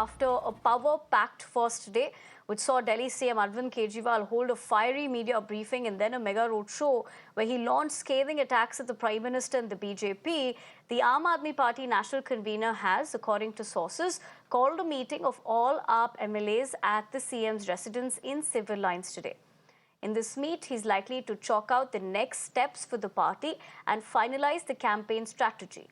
after a power-packed first day, which saw Delhi CM Arvind Kejriwal hold a fiery media briefing and then a mega roadshow where he launched scathing attacks at the Prime Minister and the BJP. The Aam Aadmi Party national convener has, according to sources, called a meeting of all AAP MLAs at the CM's residence in Civil Lines today. In this meet, he's likely to chalk out the next steps for the party and finalize the campaign strategy.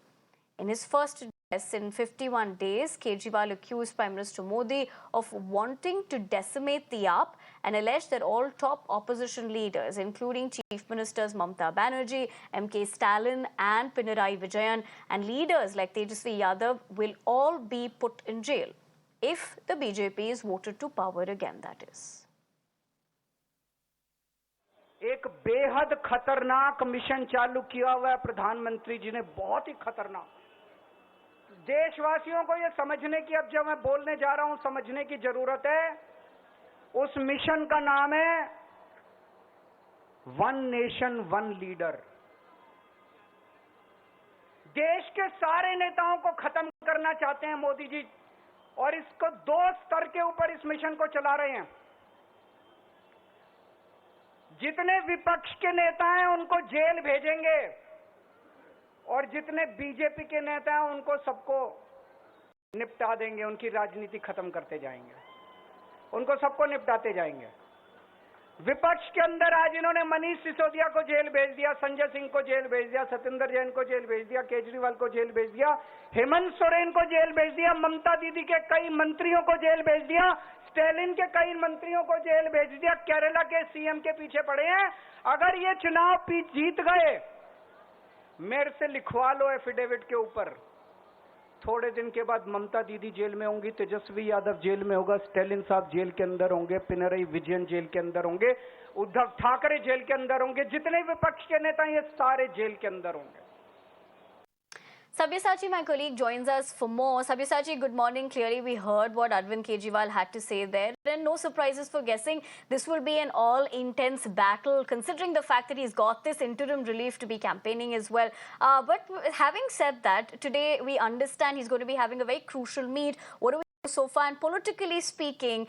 In his first address in 51 days, Kejriwal accused Prime Minister Modi of wanting to decimate the AAP and alleged that all top opposition leaders, including Chief Ministers Mamata Banerjee, M.K. Stalin and Pinarayi Vijayan, and leaders like Tejasvi Yadav will all be put in jail if the BJP is voted to power again, that is. एक बेहद खतरनाक mission चालू किया हुआ है प्रधानमंत्री जी ने, बहुत ही खतरनाक। देशवासियों को यह समझने की, अब जब मैं बोलने जा रहा हूं, समझने की जरूरत है। उस मिशन का नाम है वन नेशन वन लीडर। देश के सारे नेताओं को खत्म करना चाहते हैं मोदी जी, और इसको दो स्तर के ऊपर इस मिशन को चला रहे हैं। जितने विपक्ष के नेता हैं उनको जेल भेजेंगे, और जितने बीजेपी के नेता हैं उनको सबको निपटा देंगे, उनकी राजनीति खत्म करते जाएंगे, उनको सबको निपटाते जाएंगे। विपक्ष के अंदर आज इन्होंने मनीष सिसोदिया को जेल भेज दिया, संजय सिंह को जेल भेज दिया, सत्येंद्र जैन को जेल भेज दिया, केजरीवाल को जेल भेज दिया, हेमंत सोरेन को जेल भेज दिया, ममता दीदी के कई मंत्रियों को जेल भेज दिया, स्टालिन के कई मंत्रियों को जेल भेज दिया, केरला के सीएम के पीछे पड़े हैं। अगर ये चुनाव जीत गए, मेरे से लिखवा लो एफिडेविट के ऊपर, थोड़े दिन के बाद ममता दीदी जेल में होंगी, तेजस्वी यादव जेल में होगा, स्टालिन साहब जेल के अंदर होंगे, पिनरई विजयन जेल के अंदर होंगे, उद्धव ठाकरे जेल के अंदर होंगे, जितने विपक्ष के नेता ये सारे जेल के अंदर होंगे। Sabyasachi, my colleague, joins us for more. Sabyasachi, good morning. Clearly, we heard what Arvind Kejriwal had to say there. And no surprises for guessing this will be an all-intense battle, considering the fact that he's got this interim relief to be campaigning as well. But having said that, today we understand he's going to be having a very crucial meet. What do we know so far? And politically speaking,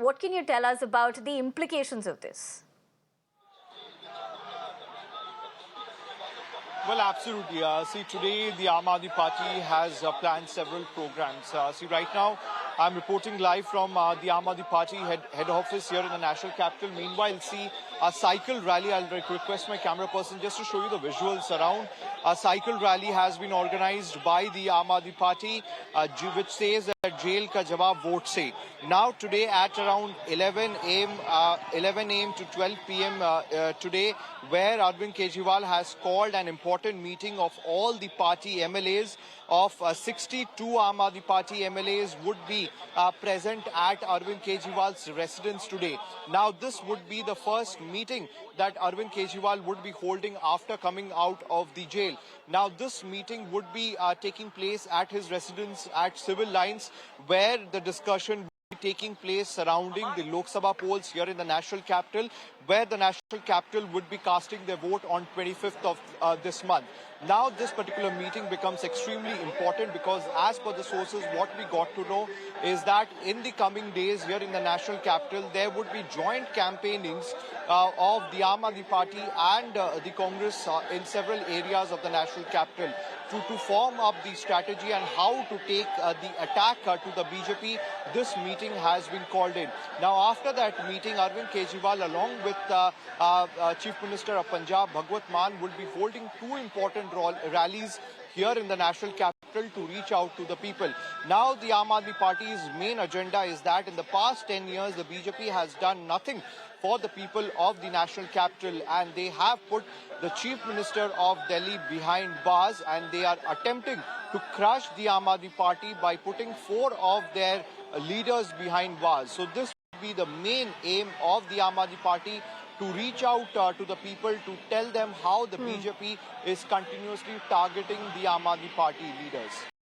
what can you tell us about the implications of this? Well, absolutely. See, today the Aam Aadmi Party has planned several programs. See, right now I'm reporting live from the Aam Aadmi Party head office here in the national capital. Meanwhile, see a cycle rally. I'll request my camera person just to show you the visuals around. A cycle rally has been organized by the Aam Aadmi Party, which says that jail ka jawab vote se. Now today at around 11 a.m. to 12 p.m. Today, where Arvind Kejriwal has called an important meeting of all the party MLAs of 62 Aam Aadmi Party MLAs would be present at Arvind Kejriwal's residence today. Now this would be the first meeting that Arvind Kejriwal would be holding after coming out of the jail. Now this meeting would be taking place at his residence at Civil Lines, where the discussion taking place surrounding the Lok Sabha polls here in the national capital, where the national capital would be casting their vote on 25th of this month. Now this particular meeting becomes extremely important because as per the sources, what we got to know is that in the coming days here in the national capital, there would be joint campaignings of the Aam Aadmi Party and the Congress in several areas of the national capital to form up the strategy and how to take the attack to the BJP. This meeting has been called in. Now after that meeting, Arvind Kejriwal along with Chief Minister of Punjab, Bhagwat Mann, will be holding two important rallies here in the national capital to reach out to the people. Now the Aam Aadmi Party's main agenda is that in the past 10 years, the BJP has done nothing for the people of the national capital, and they have put the Chief Minister of Delhi behind bars, and they are attempting to crush the Aam Aadmi Party by putting 4 of their leaders behind bars. So this will be the main aim of the Aam Aadmi Party, to reach out to the people, to tell them how the BJP is continuously targeting the Aam Aadmi Party leaders.